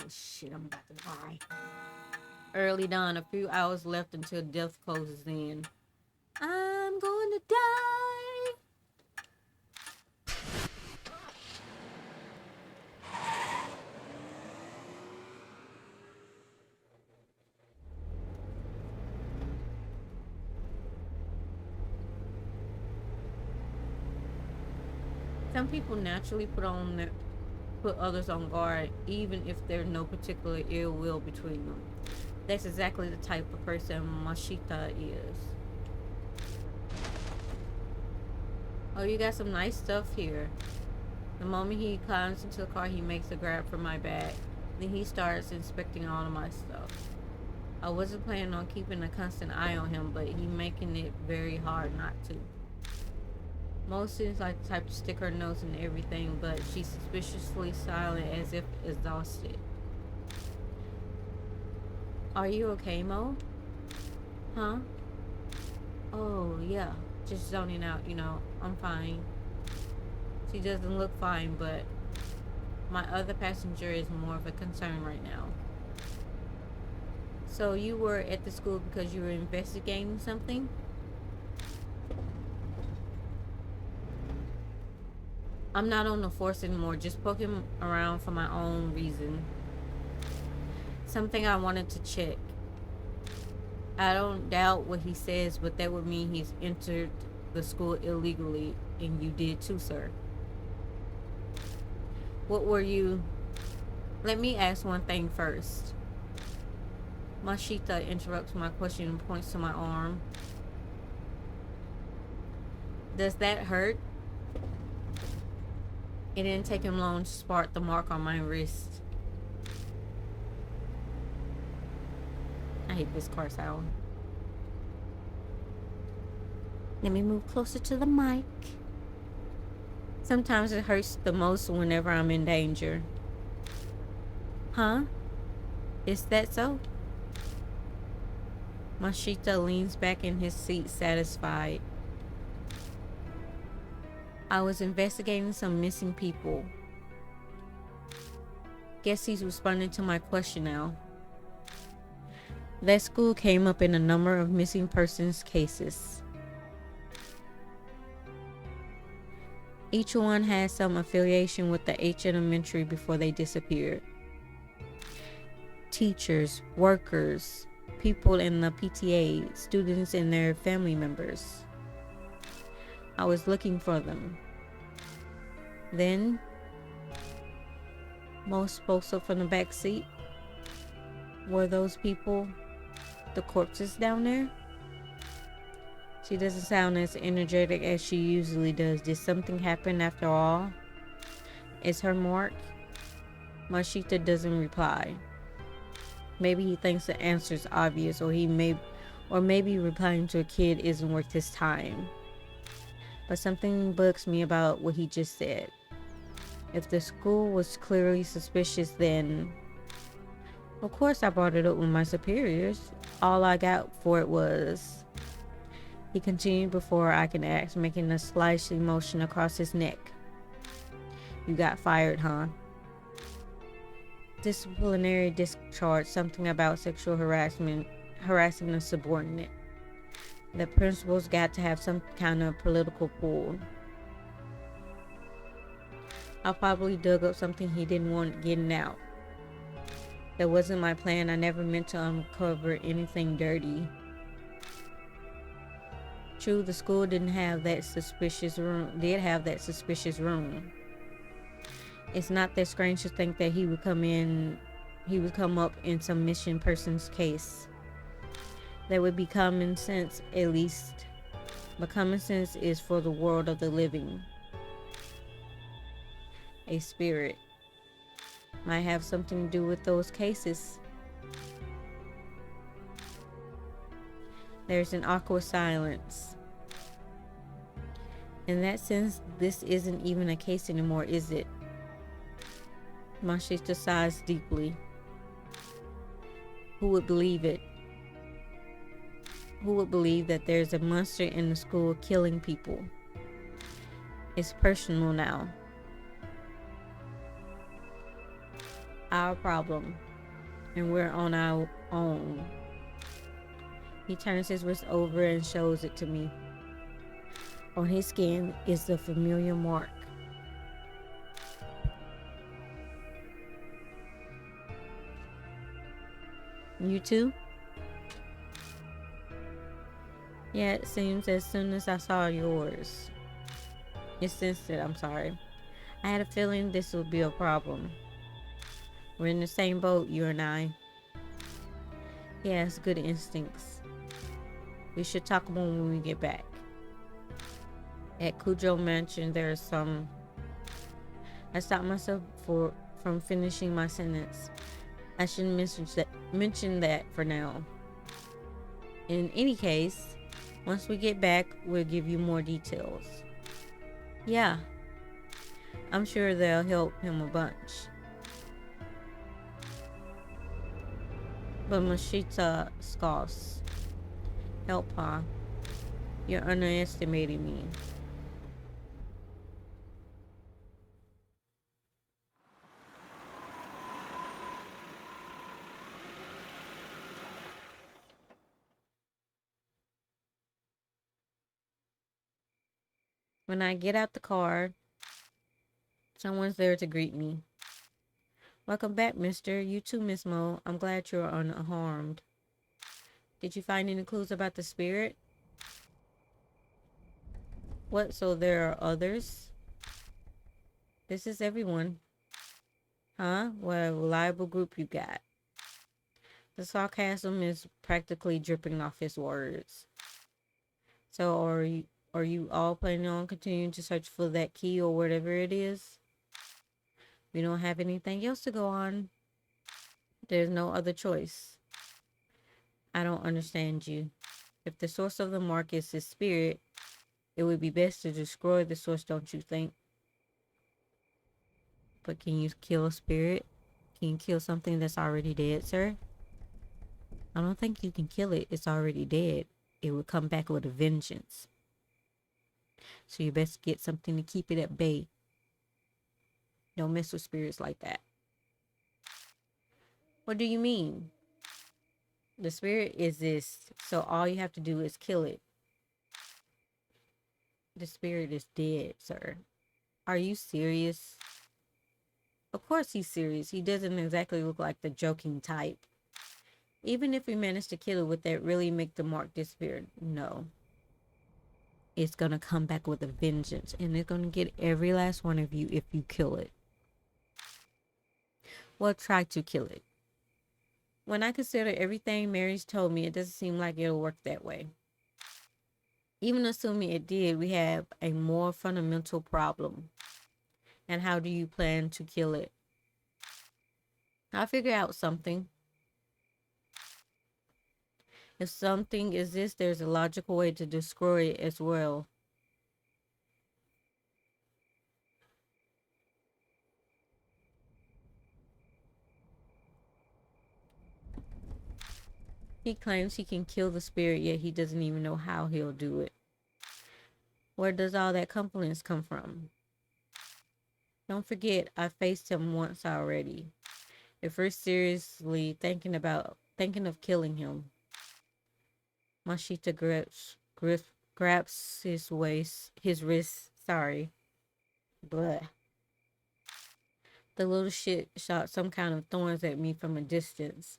Oh shit, I'm about to die. Early dawn, a few hours left until death closes in. I'm going to die. Some people naturally put others on guard, even if there's no particular ill will between them. That's exactly the type of person Mashita is. Oh, you got some nice stuff here. The moment he climbs into the car, he makes a grab for my bag. Then he starts inspecting all of my stuff. I wasn't planning on keeping a constant eye on him, but he's making it very hard not to. Most seems like the type to stick her nose in everything, but she's suspiciously silent as if exhausted. Are you okay, Mo? Huh? Oh, yeah. Just zoning out, I'm fine. She doesn't look fine, but my other passenger is more of a concern right now. So you were at the school because you were investigating something? I'm not on the force anymore, just poking around for my own reason. Something I wanted to check. I don't doubt what he says, but that would mean he's entered the school illegally, and you did too, sir. What were you... Let me ask one thing first. Mashita interrupts my question and points to my arm. Does that hurt? It didn't take him long to spark the mark on my wrist. I hate this car sound. Let me move closer to the mic. Sometimes it hurts the most whenever I'm in danger. Huh? Is that so? Mashita leans back in his seat, satisfied. I was investigating some missing people. Guess he's responding to my question now. That school came up in a number of missing persons cases. Each one had some affiliation with the H elementary before they disappeared. Teachers, workers, people in the PTA, students and their family members. I was looking for them. Then, Mo spoke up from the back seat. Were those people the corpses down there? She doesn't sound as energetic as she usually does. Did something happen after all? Is her mark? Mashita doesn't reply. Maybe he thinks the answer is obvious, or maybe replying to a kid isn't worth his time. But something bugs me about what he just said. If the school was clearly suspicious, then Of course, I brought it up with my superiors. All I got for it was, he continued before I can ask, making a slight motion across his neck. You got fired, huh? Disciplinary discharge, something about sexual harassment, harassing a subordinate. The principal's got to have some kind of political pull. I probably dug up something he didn't want getting out. That wasn't my plan. I never meant to uncover anything dirty. True, the school did have that suspicious room. It's not that strange to think that he would come up in some missing person's case. That would be common sense, at least. But common sense is for the world of the living. A spirit might have something to do with those cases. There's an awkward silence. In that sense, this isn't even a case anymore, is it? Mashita sighs deeply. Who would believe it? Who would believe that there's a monster in the school killing people? It's personal now. Our problem. And we're on our own. He turns his wrist over and shows it to me. On his skin is the familiar mark. You too? Yeah, it seems as soon as I saw yours. It sensed it, I'm sorry. I had a feeling this would be a problem. We're in the same boat, you and I. He has good instincts. We should talk more when we get back. At Kujo Mansion, there's some... I stopped myself from finishing my sentence. I shouldn't mention that for now. In any case, once we get back, we'll give you more details. Yeah, I'm sure they'll help him a bunch. But Mashita scoffs. Help, huh? You're underestimating me. When I get out the car, someone's there to greet me. Welcome back, mister. You too, Miss Mo. I'm glad you're unharmed. Did you find any clues about the spirit? What, so there are others? This is everyone. Huh? What a reliable group you got. The sarcasm is practically dripping off his words. So are you all planning on continuing to search for that key or whatever it is? We don't have anything else to go on. There's no other choice. I don't understand you. If the source of the mark is his spirit, it would be best to destroy the source, don't you think? But can you kill a spirit? Can you kill something that's already dead, sir? I don't think you can kill it. It's already dead. It would come back with a vengeance. So you best get something to keep it at bay. Don't mess with spirits like that. What do you mean? The spirit exists, so all you have to do is kill it. The spirit is dead, sir. Are you serious? Of course he's serious. He doesn't exactly look like the joking type. Even if we manage to kill it, would that really make the mark disappear? No. It's gonna come back with a vengeance, and it's gonna get every last one of you if you kill it. Well, try to kill it. When I consider everything Mary's told me, it doesn't seem like it'll work that way. Even assuming it did, we have a more fundamental problem. And how do you plan to kill it? I'll figure out something. If something exists, there's a logical way to destroy it as well. He claims he can kill the spirit, yet he doesn't even know how he'll do it. Where does all that confidence come from? Don't forget, I faced him once already. If we're seriously thinking of killing him, Mashita grabs his wrist. Sorry, but the little shit shot some kind of thorns at me from a distance.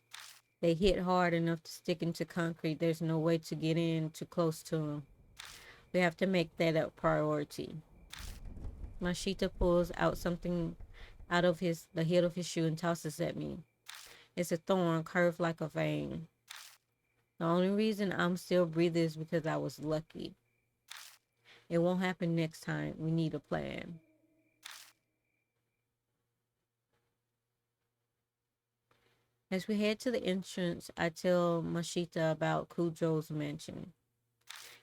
They hit hard enough to stick into concrete. There's no way to get in too close to him. We have to make that a priority. Mashita pulls out something out of the heel of his shoe and tosses at me. It's a thorn curved like a vein. The only reason I'm still breathing is because I was lucky. It won't happen next time. We need a plan. As we head to the entrance, I tell Mashita about Kujo's mansion.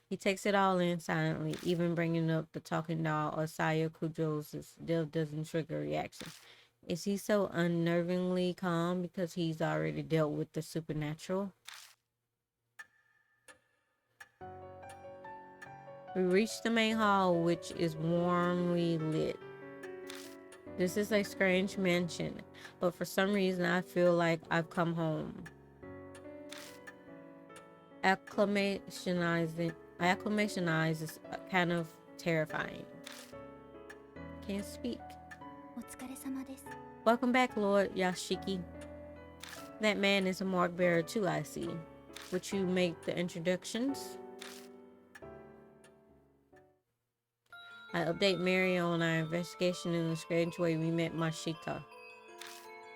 He takes it all in silently, even bringing up the talking doll or Saya Kujo's still doesn't trigger a reaction. Is he so unnervingly calm because he's already dealt with the supernatural? We reach the main hall, which is warmly lit. This is a strange mansion, but for some reason I feel like I've come home. Acclimationize is kind of terrifying. Can't speak. Welcome back, Lord Yashiki. That man is a mark bearer too, I see. Would you make the introductions? I update Mary on our investigation in the strange way we met Mashita.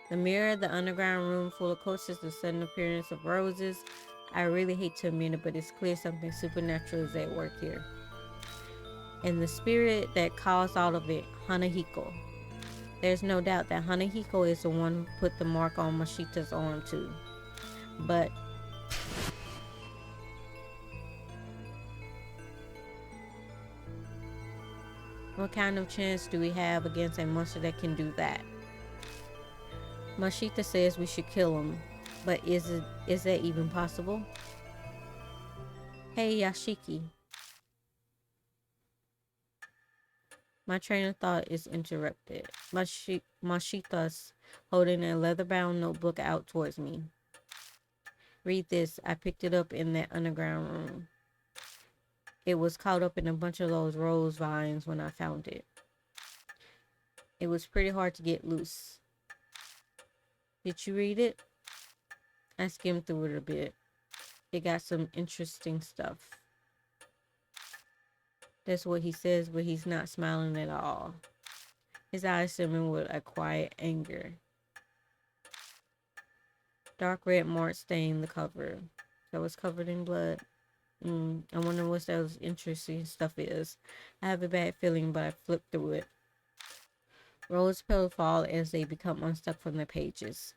The mirror, the underground room full of coasters, the sudden appearance of roses. I really hate to admit it, but it's clear something supernatural is at work here. And the spirit that caused all of it, Hanahiko. There's no doubt that Hanahiko is the one who put the mark on Mashita's arm too. But what kind of chance do we have against a monster that can do that? Mashita says we should kill him, but is that even possible? Hey Yashiki. My train of thought is interrupted. Mashita's holding a leather-bound notebook out towards me. Read this. I picked it up in that underground room. It was caught up in a bunch of those rose vines when I found it. It was pretty hard to get loose. Did you read it? I skimmed through it a bit. It got some interesting stuff. That's what he says, but he's not smiling at all. His eyes swimming with a quiet anger. Dark red marks stained the cover. That was covered in blood. I wonder what those interesting stuff is. I have a bad feeling, but I flipped through it. Rose petals fall as they become unstuck from the pages.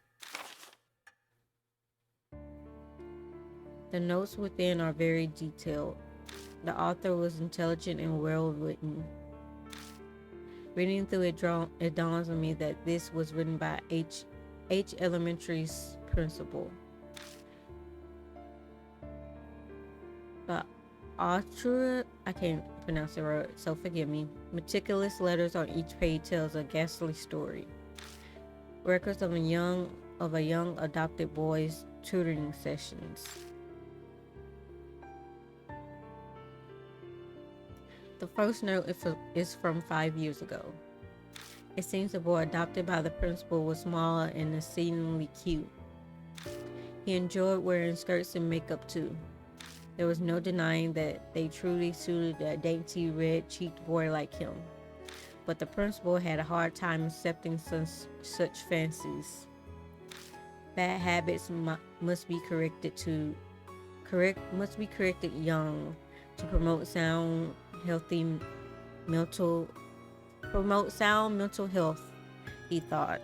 The notes within are very detailed. The author was intelligent and well written. Reading through it dawns on me that this was written by H Elementary's principal. The author, I can't pronounce the word, so forgive me. Meticulous letters on each page tells a ghastly story. Records of a young adopted boy's tutoring sessions. The first note is from 5 years ago. It seems the boy adopted by the principal was small and exceedingly cute. He enjoyed wearing skirts and makeup too. There was no denying that they truly suited a dainty red-cheeked boy like him. But the principal had a hard time accepting such fancies. Bad habits must be corrected young to promote sound mental health, he thought.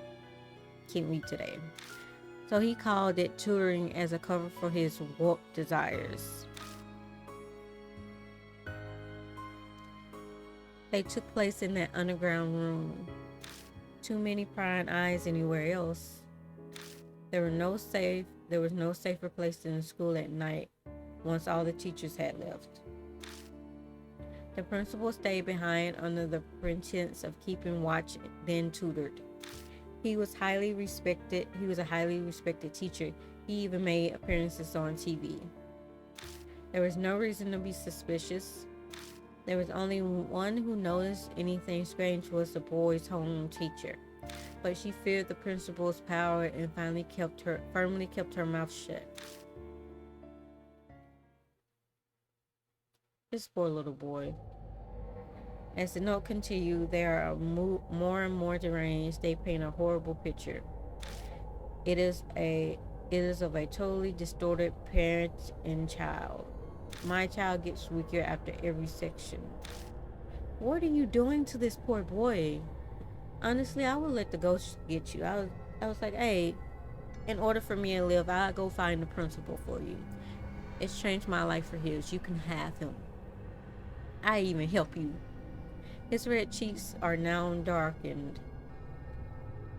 Can't read today. So he called it tutoring as a cover for his warped desires. They took place in that underground room. Too many prying eyes anywhere else. There were no safe, There was no safer place than the school at night once all the teachers had left. The principal stayed behind under the pretense of keeping watch, then tutored. He was a highly respected teacher. He even made appearances on TV. There was no reason to be suspicious. There was only one who noticed anything strange was the boy's home teacher. But she feared the principal's power and firmly kept her mouth shut. This poor little boy. As the note continued, they are more and more deranged. They paint a horrible picture. It is of a totally distorted parent and child. My child gets weaker after every section. What are you doing to this poor boy? Honestly, I would let the ghost get you. I was like, hey, in order for me to live, I'll go find the principal for you. It's changed my life for his. You can have him. I even help you. His red cheeks are now darkened.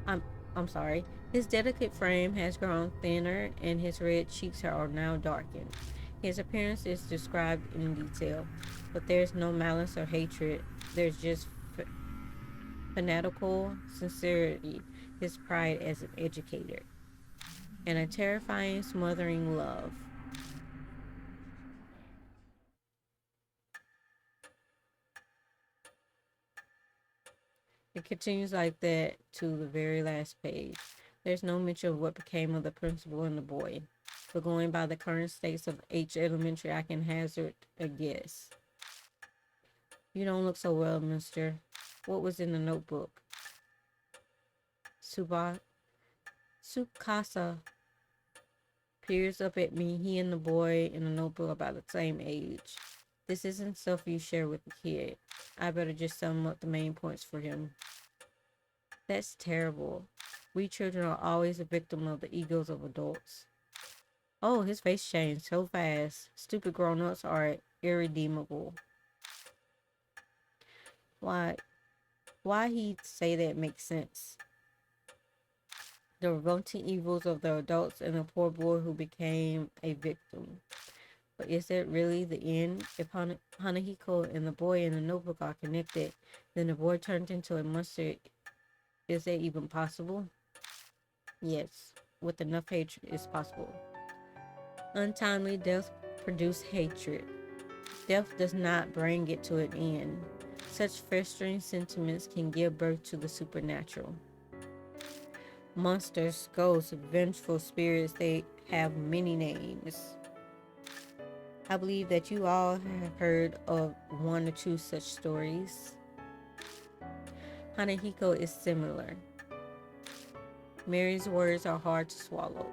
I'm sorry. His delicate frame has grown thinner and his red cheeks are now darkened. His appearance is described in detail, but there's no malice or hatred. There's just fanatical sincerity, his pride as an educator, and a terrifying, smothering love. It continues like that to the very last page. There's no mention of what became of the principal and the boy, but going by the current states of H Elementary, I can hazard a guess. You don't look so well, mister. What was in the notebook? Tsukasa peers up at me. He and the boy in the notebook are about the same age. This isn't stuff you share with the kid. I better just sum up the main points for him. That's terrible. We children are always a victim of the egos of adults. Oh, his face changed so fast. Stupid grown-ups are irredeemable. Why he'd say that makes sense. The revolting evils of the adults and the poor boy who became a victim. But is that really the end? If Hanahiko and the boy in the notebook are connected, then the boy turned into a monster. Is that even possible? Yes, with enough hatred, it's possible. Untimely death produces hatred. Death does not bring it to an end. Such festering sentiments can give birth to the supernatural. Monsters, ghosts, vengeful spirits, they have many names. I believe that you all have heard of one or two such stories. Hanahiko is similar. Mary's words are hard to swallow.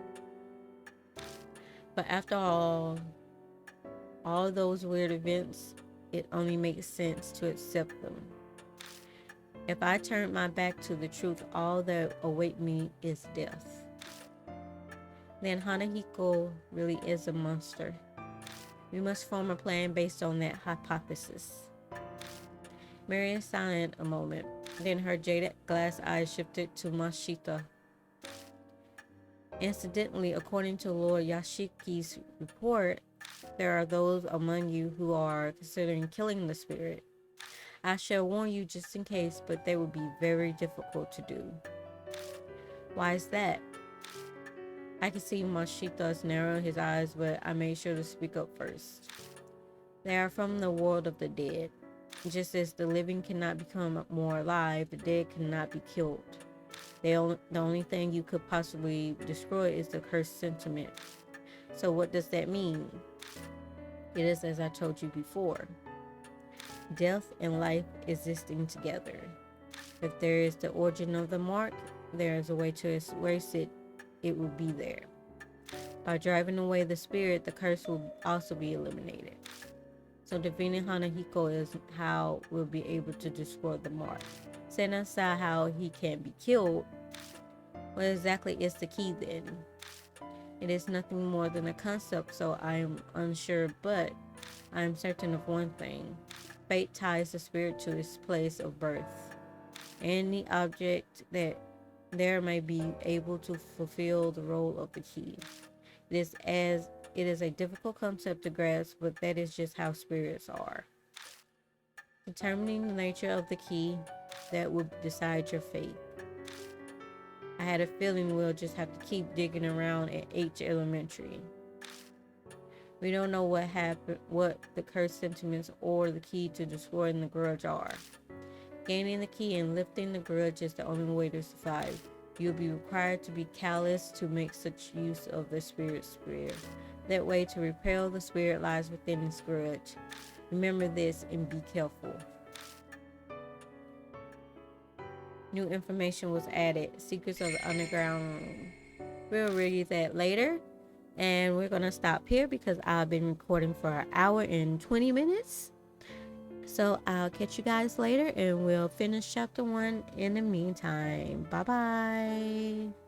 But after all those weird events, it only makes sense to accept them. If I turn my back to the truth, all that await me is death. Then Hanahiko really is a monster. We must form a plan based on that hypothesis. Mary is silent a moment. Then her jaded glass eyes shifted to Mashita. Incidentally, according to Lord Yashiki's report, there are those among you who are considering killing the spirit. I shall warn you just in case, but they will be very difficult to do. Why is that? I could see Mashita's narrow his eyes, but I made sure to speak up first. They are from the world of the dead. Just as the living cannot become more alive, the dead cannot be killed. The only thing you could possibly destroy is the cursed sentiment. So what does that mean? It is as I told you before. Death and life existing together. If there is the origin of the mark, there is a way to erase it. It will be there. By driving away the spirit, the curse will also be eliminated. So defeating Hanahiko is how we'll be able to destroy the mark. Setting aside how he can be killed, what exactly is the key then? It is nothing more than a concept, so I am unsure, but I am certain of one thing. Fate ties the spirit to its place of birth. Any object that there may be able to fulfill the role of the key. this as it is a difficult concept to grasp, but that is just how spirits are. Determining the nature of the key that will decide your fate. I had a feeling we'll just have to keep digging around at H Elementary. We don't know what happened, what the cursed sentiments or the key to destroying the grudge are. Gaining the key and lifting the grudge is the only way to survive. You'll be required to be callous to make such use of the spirit spear. That way to repel the spirit lies within this grudge. Remember this and be careful. New information was added. Secrets of the underground room. We'll read that later. And we're going to stop here because I've been recording for an hour and 20 minutes. So I'll catch you guys later and we'll finish chapter 1 in the meantime. Bye-bye.